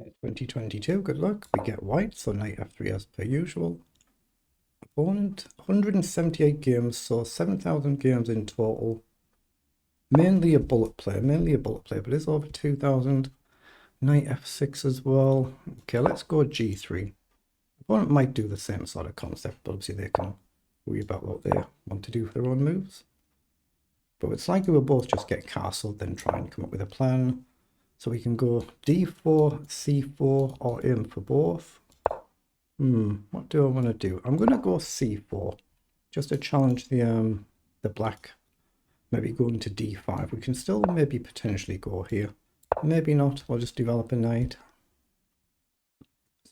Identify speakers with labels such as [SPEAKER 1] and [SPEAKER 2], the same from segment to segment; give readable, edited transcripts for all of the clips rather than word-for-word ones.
[SPEAKER 1] 2022, good luck. We get white, so knight f3 as per usual. Opponent, 178 games, so 7,000 games in total. Mainly a bullet player, but it's over 2,000. Knight f6 as well. Okay, let's go g3. Opponent might do the same sort of concept, but obviously they can worry about what they want to do for their own moves. But it's likely we'll both just get castled, then try and come up with a plan. So we can go d4, c4, or aim for both. What do I want to do? I'm going to go c4, just to challenge the black. Maybe going to d5. We can still maybe potentially go here. Maybe not. We'll just develop a knight.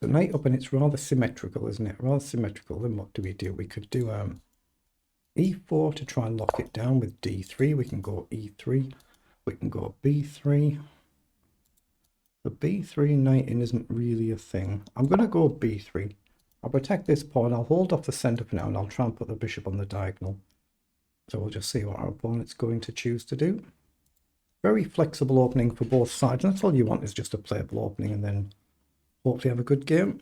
[SPEAKER 1] So knight up, and it's rather symmetrical, isn't it? Rather symmetrical. Then what do? We could do e4 to try and lock it down with d3. We can go e3. We can go b3. The b3 knighting isn't really a thing. I'm going to go b3. I'll protect this pawn. I'll hold off the center for now, and I'll try and put the bishop on the diagonal. So we'll just see what our opponent's going to choose to do. Very flexible opening for both sides. And that's all you want, is just a playable opening, and then hopefully have a good game.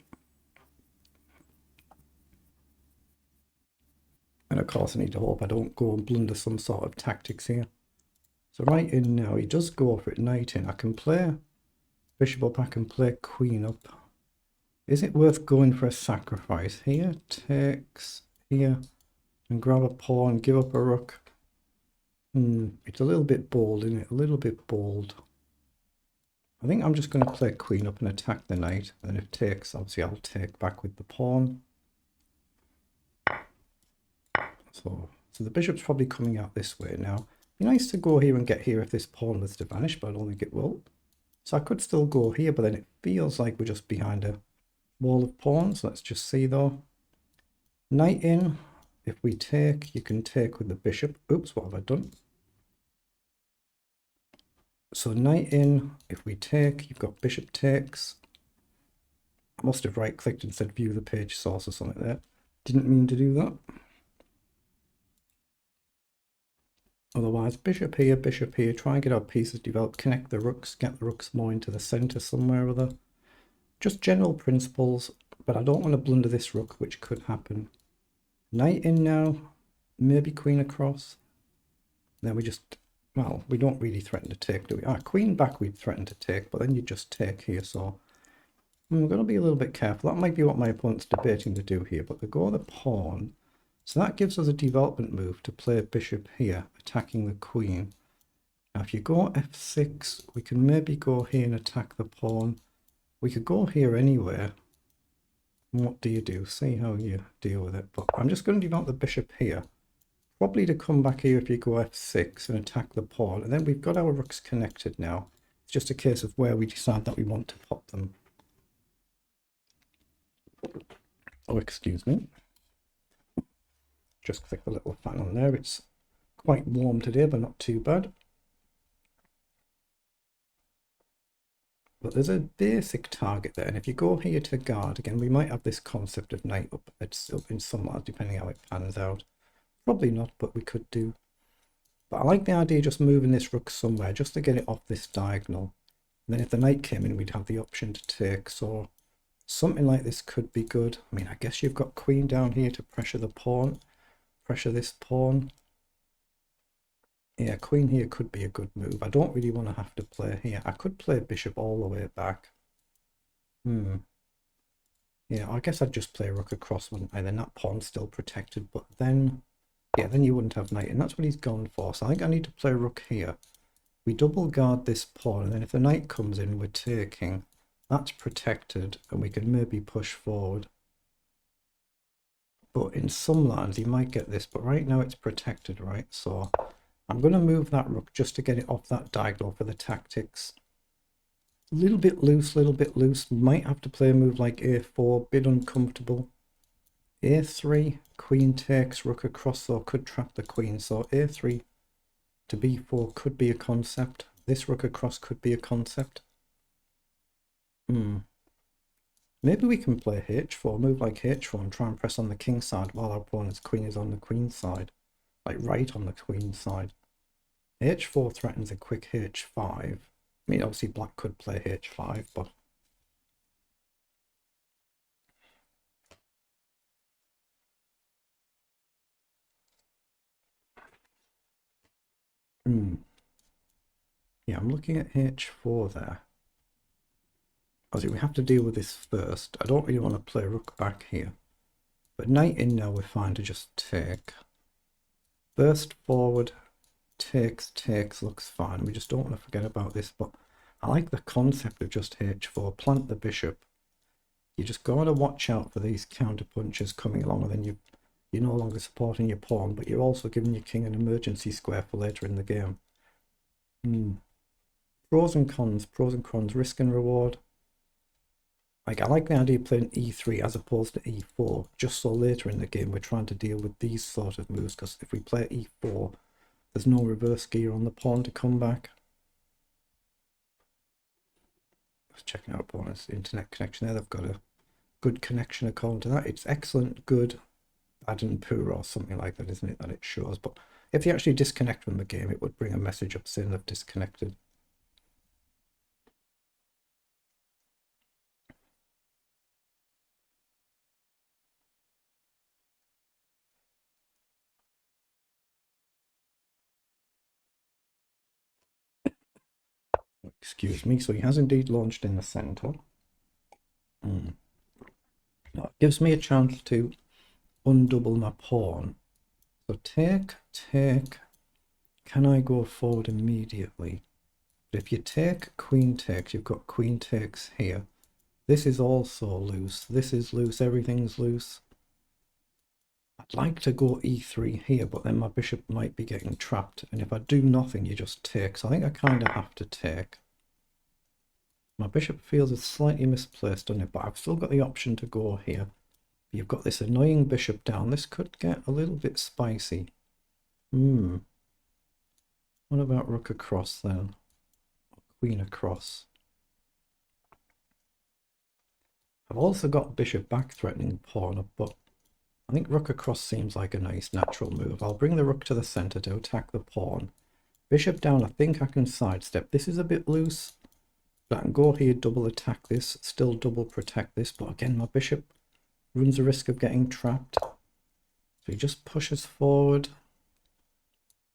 [SPEAKER 1] And of course I need to hope I don't go and blunder some sort of tactics here. So right in now, he does go for it, knight in. I can play bishop up, I can play queen up. Is it worth going for a sacrifice? Here, takes, here, and grab a pawn, give up a rook. It's a little bit bold, isn't it? A little bit bold. I think I'm just going to play queen up and attack the knight. And if takes, obviously I'll take back with the pawn. So the bishop's probably coming out this way now. It'd be nice to go here and get here if this pawn was to vanish, but I don't think it will. So I could still go here, but then it feels like we're just behind a wall of pawns. Let's just see though. Knight in. If we take, you can take with the bishop. Oops, what have I done? So knight in, if we take, you've got bishop takes. I must have right clicked and said view the page source or something there. Didn't mean to do that. Otherwise, bishop here, try and get our pieces developed, connect the rooks, get the rooks more into the center somewhere or other. Just general principles, but I don't want to blunder this rook, which could happen. Knight in now, maybe queen across. Then we just, well, we don't really threaten to take, do we? Queen back we'd threaten to take, but then you just take here, so I'm going to be a little bit careful. That might be what my opponent's debating to do here, but they go the pawn. So that gives us a development move to play bishop here, attacking the queen. Now if you go f6, we can maybe go here and attack the pawn. We could go here anywhere. What do you do? See how you deal with it. But I'm just going to develop the bishop here. Probably to come back here if you go f6 and attack the pawn. And then we've got our rooks connected now. It's just a case of where we decide that we want to pop them. Oh, excuse me. Just click the little fan on there. It's quite warm today, but not too bad. But there's a basic target there, and if you go here to guard, again, we might have this concept of knight up. It's up in some lines, depending how it pans out. Probably not, but we could do. But I like the idea of just moving this rook somewhere, just to get it off this diagonal. And then if the knight came in, we'd have the option to take. So something like this could be good. I mean, I guess you've got queen down here to pressure the pawn. Pressure this pawn. Yeah, queen here could be a good move. I don't really want to have to play here. I could play bishop all the way back. Yeah, I guess I'd just play rook across, wouldn't I? Then that pawn's still protected, but then, yeah, then you wouldn't have knight, and that's what he's gone for. So I think I need to play rook here. We double guard this pawn, and then if the knight comes in, we're taking. That's protected, and we can maybe push forward. But in some lines, you might get this, but right now it's protected, right? So I'm going to move that rook just to get it off that diagonal for the tactics. A little bit loose, Might have to play a move like a4, bit uncomfortable. a3, queen takes, rook across, or could trap the queen. So a3 to b4 could be a concept. This rook across could be a concept. Maybe we can play h4, move like h4 and try and press on the king side while our opponent's queen is on the queen side. Like right on the queen side. h4 threatens a quick h5. I mean, obviously black could play h5, but Yeah, I'm looking at h4 there. Obviously, we have to deal with this first. I don't really want to play rook back here. But knight in now, we're fine to just take. Burst forward, takes, looks fine. We just don't want to forget about this. But I like the concept of just h4. Plant the bishop. You just got to watch out for these counter punches coming along, and then you're no longer supporting your pawn, but you're also giving your king an emergency square for later in the game. Pros and cons, risk and reward. Like, I like the idea of playing e3 as opposed to e4, just so later in the game we're trying to deal with these sort of moves, because if we play e4, there's no reverse gear on the pawn to come back. Just checking out opponent's internet connection there. They've got a good connection according to that. It's excellent, good, bad and poor or something like that, isn't it, that it shows. But if you actually disconnect from the game, it would bring a message up saying they've disconnected. Excuse me. So he has indeed launched in the center. Now it gives me a chance to undouble my pawn. So take. Can I go forward immediately? But if you take queen takes, you've got queen takes here. This is also loose. This is loose. Everything's loose. I'd like to go e3 here, but then my bishop might be getting trapped. And if I do nothing, you just take. So I think I kind of have to take. My bishop feels it's slightly misplaced on it, but I've still got the option to go here. You've got this annoying bishop down. This could get a little bit spicy. What about rook across then? Queen across. I've also got bishop back threatening pawn up, but I think rook across seems like a nice natural move. I'll bring the rook to the center to attack the pawn. Bishop down, I think I can sidestep. This is a bit loose, but I can go here, double attack this, still double protect this, but again, my bishop runs the risk of getting trapped. So he just pushes forward.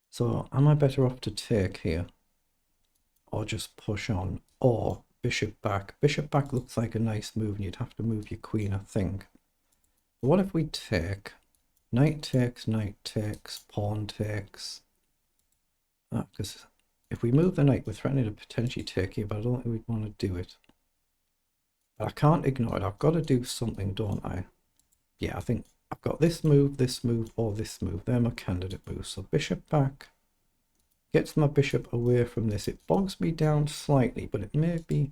[SPEAKER 1] So am I better off to take here? Or just push on? Or bishop back? Bishop back looks like a nice move, and you'd have to move your queen, I think. But what if we take? Knight takes, pawn takes. Because if we move the knight, we're threatening to potentially take here, but I don't think we'd want to do it. But I can't ignore it. I've got to do something, don't I? Yeah, I think I've got this move, or this move. They're my candidate moves. So bishop back gets my bishop away from this. It bogs me down slightly, but it may be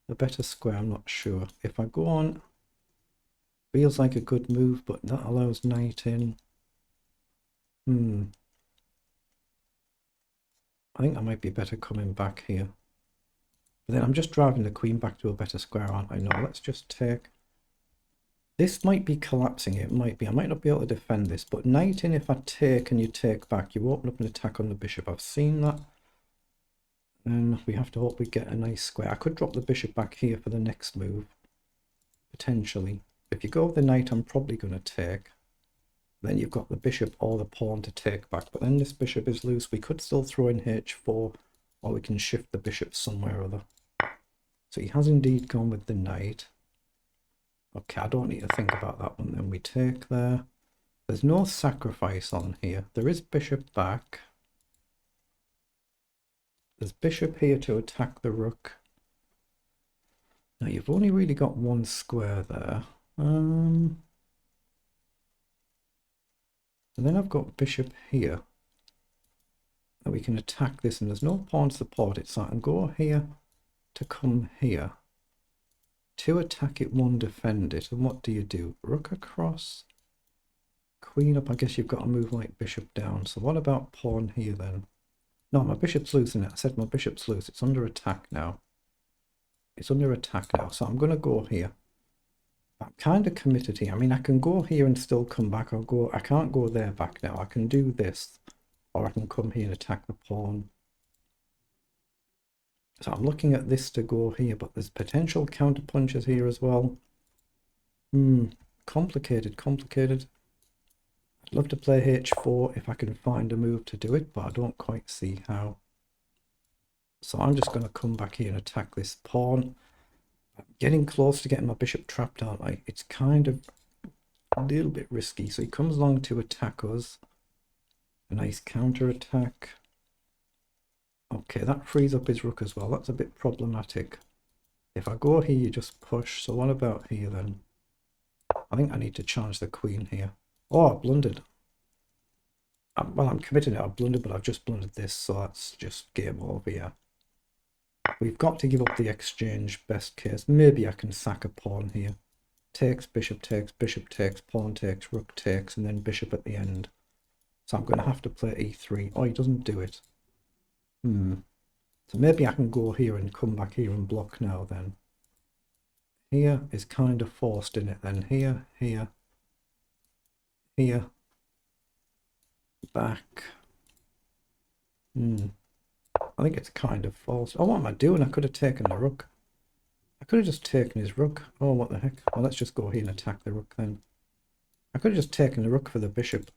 [SPEAKER 1] a better square. I'm not sure. If I go on, feels like a good move, but that allows knight in. I think I might be better coming back here. But then I'm just driving the queen back to a better square, aren't I? No, let's just take. This might be collapsing. It might be. I might not be able to defend this, but knight in, if I take and you take back, you open up an attack on the bishop. I've seen that. And we have to hope we get a nice square. I could drop the bishop back here for the next move, potentially. If you go with the knight, I'm probably going to take. Then you've got the bishop or the pawn to take back. But then this bishop is loose. We could still throw in h4, or we can shift the bishop somewhere or other. So he has indeed gone with the knight. Okay, I don't need to think about that one. Then we take there. There's no sacrifice on here. There is bishop back. There's bishop here to attack the rook. Now you've only really got one square there. And then I've got bishop here. Now we can attack this, and there's no pawn support it, so I can go here to come here. To attack it, one defend it. And what do? Rook across, queen up. I guess you've got to move like bishop down. So what about pawn here then? No, my bishop's loose in it. I said my bishop's loose. It's under attack now. It's under attack now. So I'm going to go here. I'm kind of committed here. I mean, I can go here and still come back. I can't go there back now. I can do this, or I can come here and attack the pawn. So I'm looking at this to go here, but there's potential counter punches here as well. Complicated. I'd I'd love to play h4 if I can find a move to do it, but I don't quite see how. So I'm just going to come back here and attack this pawn. I'm getting close to getting my bishop trapped, aren't I? It's kind of a little bit risky. So he comes along to attack us. A nice counter attack. Okay, that frees up his rook as well. That's a bit problematic. If I go here, you just push. So what about here then? I think I need to challenge the queen here. Oh, I blundered. Well, I'm committing it. I've blundered, but I've just blundered this. So that's just game over here. We've got to give up the exchange, best case. Maybe I can sack a pawn here. Takes, bishop takes, pawn takes, rook takes, and then bishop at the end. So I'm going to have to play e3. Oh, he doesn't do it. So maybe I can go here and come back here and block now then. Here is kind of forced in it then. Here, here, here, back. I think it's kind of forced. Oh, what am I doing? I could have taken the rook. I could have just taken his rook. Oh, what the heck? Well, let's just go here and attack the rook then. I could have just taken the rook for the bishop.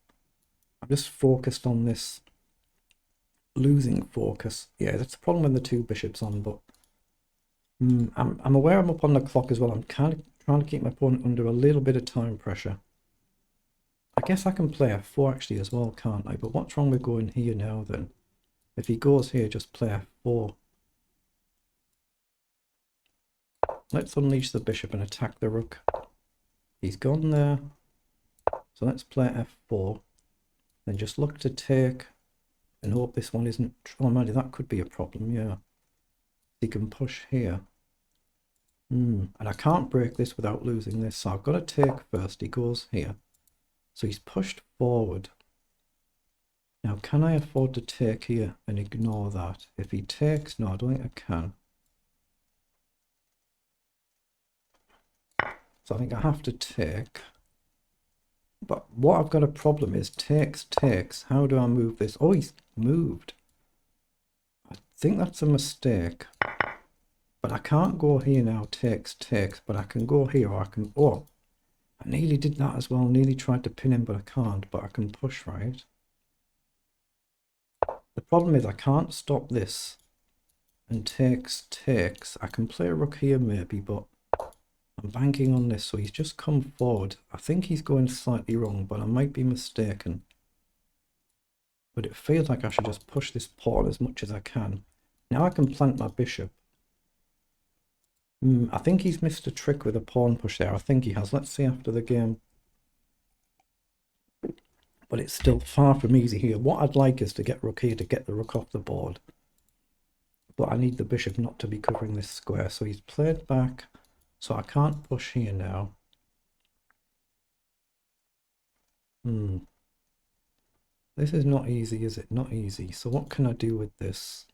[SPEAKER 1] I'm just focused on this. Losing focus. Yeah, that's the problem when the two bishops on, but I'm aware I'm up on the clock as well. I'm kind of trying to keep my opponent under a little bit of time pressure. I guess I can play f4 actually as well, can't I? But what's wrong with going here now then? If he goes here, just play f4. Let's unleash the bishop and attack the rook. He's gone there. So let's play f4. Then just look to take and hope this one isn't... Oh, man, that could be a problem, yeah. He can push here. And I can't break this without losing this, so I've got to take first. He goes here. So he's pushed forward. Now, can I afford to take here and ignore that? If he takes... No, I don't think I can. So I think I have to take. But what I've got a problem is takes. How do I move this? Oh, he's moved. I think that's a mistake. But I can't go here now, takes. But I can go here or I can... Oh, I nearly did that as well. Nearly tried to pin him, but I can't. But I can push, right? The problem is I can't stop this. And takes. I can play a rook here maybe, but I'm banking on this. So he's just come forward. I think he's going slightly wrong, but I might be mistaken. But it feels like I should just push this pawn as much as I can. Now I can plant my bishop. I think he's missed a trick with a pawn push there. I think he has. Let's see after the game. But it's still far from easy here. What I'd like is to get rook here to get the rook off the board. But I need the bishop not to be covering this square. So he's played back. So I can't push here now. This is not easy, is it? Not easy. So what can I do with this?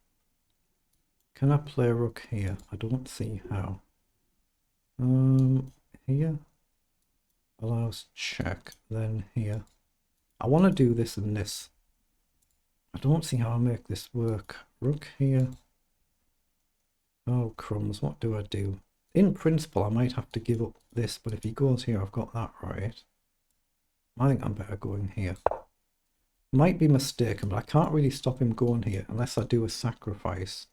[SPEAKER 1] Can I play rook here? I don't see how. Here. Allows check. Then here. I want to do this and this. I don't see how I make this work. Rook here. Oh, crumbs. What do I do? In principle, I might have to give up this, but if he goes here, I've got that right. I think I'm better going here. Might be mistaken, but I can't really stop him going here unless I do a sacrifice.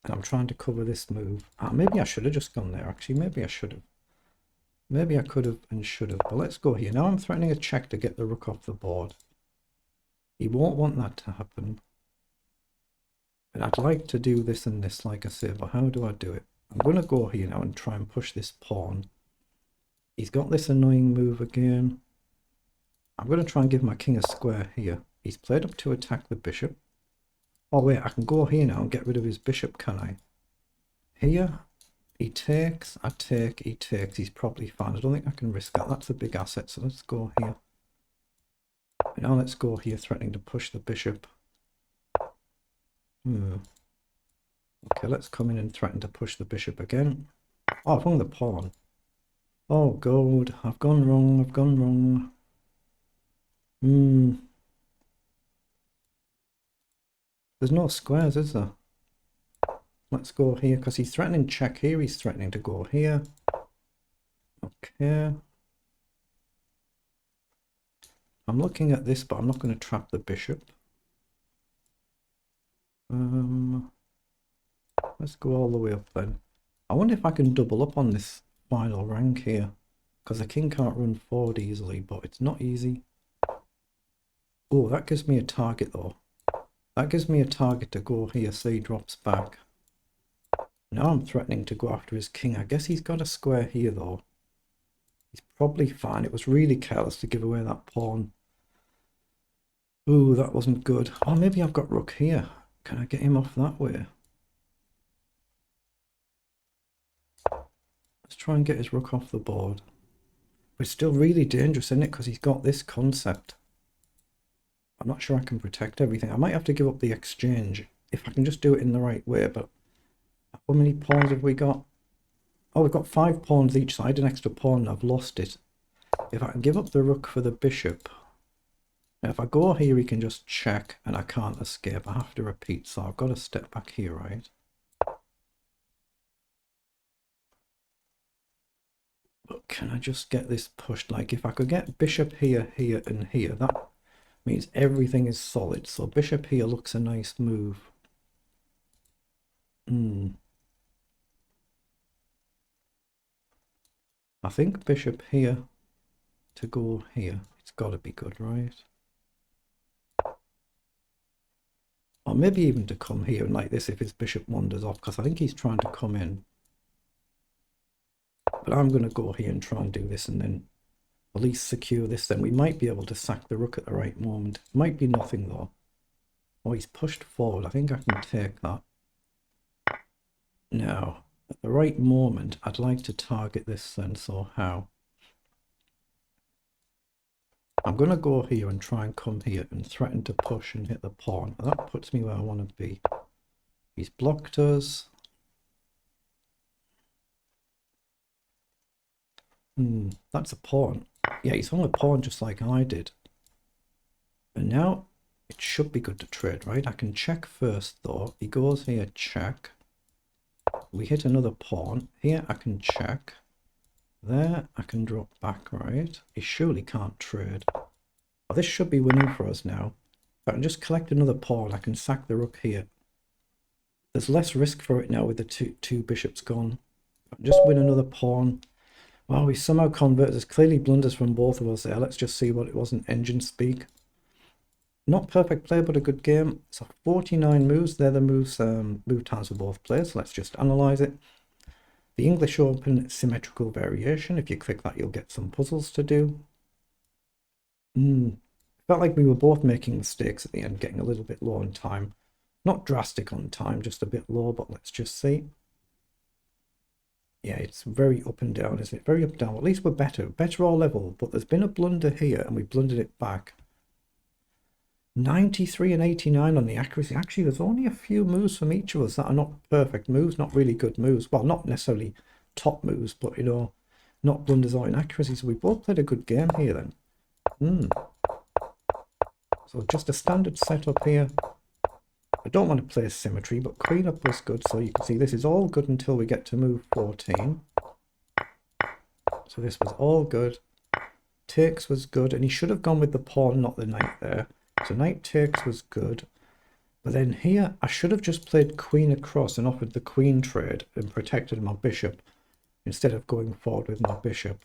[SPEAKER 1] And I'm trying to cover this move. Maybe I should have just gone there, actually. Maybe I should have. Maybe I could have and should have. But let's go here. Now I'm threatening a check to get the rook off the board. He won't want that to happen. And I'd like to do this and this, like I say, but how do I do it? I'm going to go here now and try and push this pawn. He's got this annoying move again. I'm going to try and give my king a square here. He's played up to attack the bishop. Oh wait, I can go here now and get rid of his bishop, can I? Here, he takes, I take, he takes. He's probably fine. I don't think I can risk that. That's a big asset, so let's go here. Now let's go here, threatening to push the bishop. Okay, let's come in and threaten to push the bishop again. Oh, I've hung the pawn. Oh, God. I've gone wrong. I've gone wrong. There's no squares, is there? Let's go here, because he's threatening check here. He's threatening to go here. Okay. I'm looking at this, but I'm not going to trap the bishop. Let's go all the way up then. I wonder if I can double up on this final rank here, because the king can't run forward easily, but it's not easy. Oh, that gives me a target though. That gives me a target to go here, so he drops back. Now I'm threatening to go after his king. I guess he's got a square here though. He's probably fine. It was really careless to give away that pawn. Ooh, that wasn't good. Oh, maybe I've got rook here. Can I get him off that way? Let's try and get his rook off the board. But it's still really dangerous, isn't it? Because he's got this concept. I'm not sure I can protect everything. I might have to give up the exchange if I can just do it in the right way. But how many pawns have we got? Oh, we've got 5 pawns each side, an extra pawn. I've lost it. If I can give up the rook for the bishop. Now, if I go here, he can just check, and I can't escape. I have to repeat, so I've got to step back here, right? But can I just get this pushed? Like, if I could get bishop here, here, and here, that means everything is solid. So bishop here looks a nice move. I think bishop here to go here. It's got to be good, right? Or maybe even to come here and like this if his bishop wanders off, because I think he's trying to come in. But I'm going to go here and try and do this and then at least secure this. Then we might be able to sack the rook at the right moment. Might be nothing though. Oh, he's pushed forward. I think I can take that. Now, at the right moment, I'd like to target this then. So how? I'm going to go here and try and come here and threaten to push and hit the pawn. That puts me where I want to be. He's blocked us. That's a pawn. Yeah, he's on a pawn just like I did. And now it should be good to trade, right? I can check first though. He goes here, check. We hit another pawn. Here I can check. There I can drop back, right? He surely can't trade. Oh, this should be winning for us now. If I can just collect another pawn, I can sack the rook here. There's less risk for it now with the two bishops gone. If I can just win another pawn. Well, we somehow converted. There's clearly blunders from both of us there. Let's just see what it was in engine speak. Not perfect play, but a good game. So 49 moves. They're the moves, move times for both players. So let's just analyze it. The English Open symmetrical variation. If you click that, you'll get some puzzles to do. Felt like we were both making mistakes at the end, getting a little bit low on time. Not drastic on time, just a bit low, but let's just see. Yeah, it's very up and down, isn't it? Very up and down. At least we're better all level, but there's been a blunder here and we blundered it back. 93 and 89 on the accuracy. Actually, there's only a few moves from each of us that are not perfect moves, not really good moves. Well, not necessarily top moves, but, you know, not blunders or inaccuracies. So we both played a good game here then. So just a standard setup here. I don't want to play symmetry, but queen up was good. So you can see this is all good until we get to move 14. So this was all good. Takes was good, and he should have gone with the pawn, not the knight there. So knight takes was good. But then here, I should have just played queen across and offered the queen trade and protected my bishop instead of going forward with my bishop.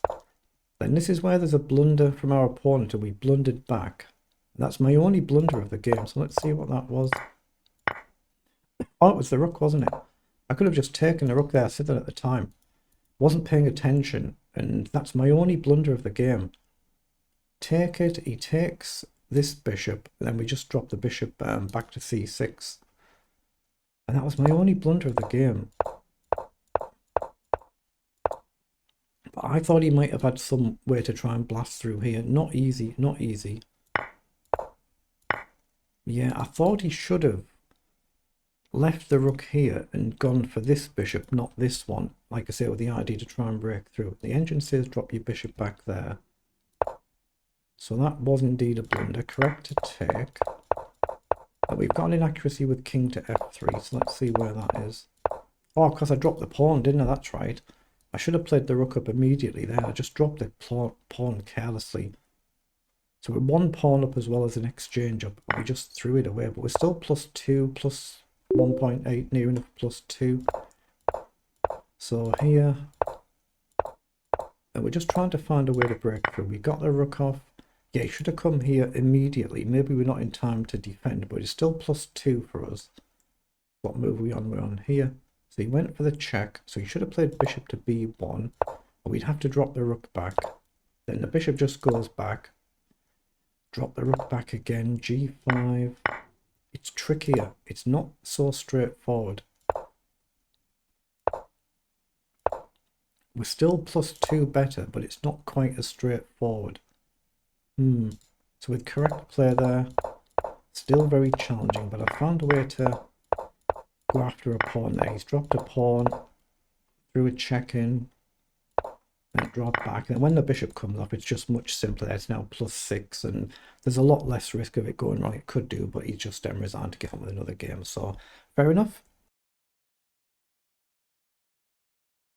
[SPEAKER 1] Then this is where there's a blunder from our opponent and we blundered back. And that's my only blunder of the game. So let's see what that was. Oh, it was the rook, wasn't it? I could have just taken the rook there. I said that at the time. Wasn't paying attention. And that's my only blunder of the game. Take it. He takes this bishop. And then we just drop the bishop back to c6. And that was my only blunder of the game. But I thought he might have had some way to try and blast through here. Not easy. Not easy. Yeah, I thought he should have left the rook here and gone for this bishop, not this one. Like I say, with the idea to try and break through. The engine says drop your bishop back there. So that was indeed a blunder. Correct to take. But we've got an inaccuracy with king to f3, so let's see where that is. Oh, because I dropped the pawn, didn't I? That's right. I should have played the rook up immediately there. I just dropped the pawn carelessly. So we're one pawn up as well as an exchange up. We just threw it away, but we're still +2, plus 1.8, near enough +2. So here, and we're just trying to find a way to break through. We got the rook off. Yeah, he should have come here immediately. Maybe we're not in time to defend, but it's still +2 for us. What move are we on? We're on here. So he went for the check. So he should have played bishop to b1. But we'd have to drop the rook back. Then the bishop just goes back. Drop the rook back again. g5. It's trickier. It's not so straightforward. We're still +2 better, but it's not quite as straightforward. So with correct play there, still very challenging, but I found a way to go after a pawn there. He's dropped a pawn, threw a check in, and drop back. And when the bishop comes off, it's just much simpler. It's now +6, and there's a lot less risk of it going wrong. It could do, but he's just resigned to get on with another game. So fair enough.